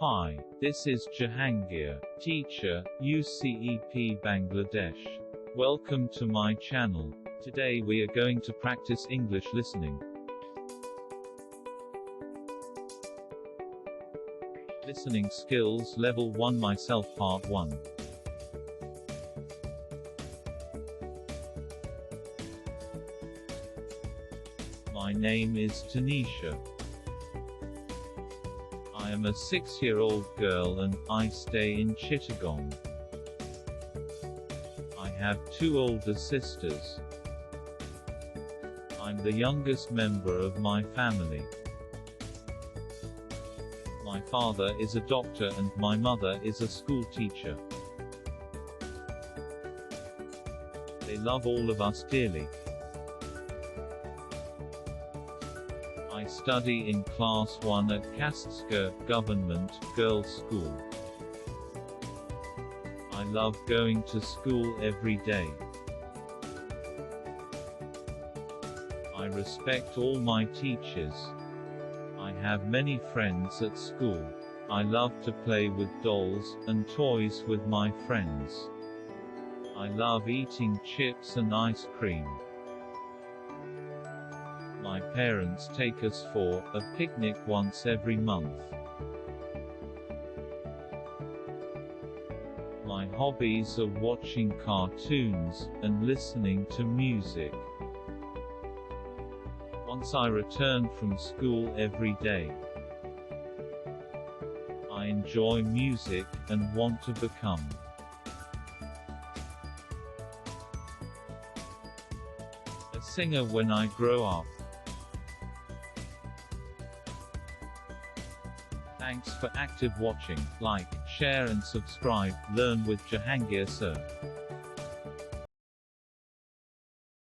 Hi, this is Jahangir, teacher, UCEP Bangladesh. Welcome to my channel. Today we are going to practice English listening. Listening Skills Level 1 Myself Part 1. My name is Tanisha. I am a 6-year-old girl and I stay in Chittagong. I have 2 older sisters. I'm the youngest member of my family. My father is a doctor and my mother is a school teacher. They love all of us dearly. I study in Class 1 at Kastska Government Girls' School. I love going to school every day. I respect all my teachers. I have many friends at school. I love to play with dolls and toys with my friends. I love eating chips and ice cream. My parents take us for a picnic once every month. My hobbies are watching cartoons and listening to music. Once I return from school every day. I enjoy music and want to become a singer when I grow up. Thanks for active watching. Like, share and subscribe. Learn with Jahangir Sir.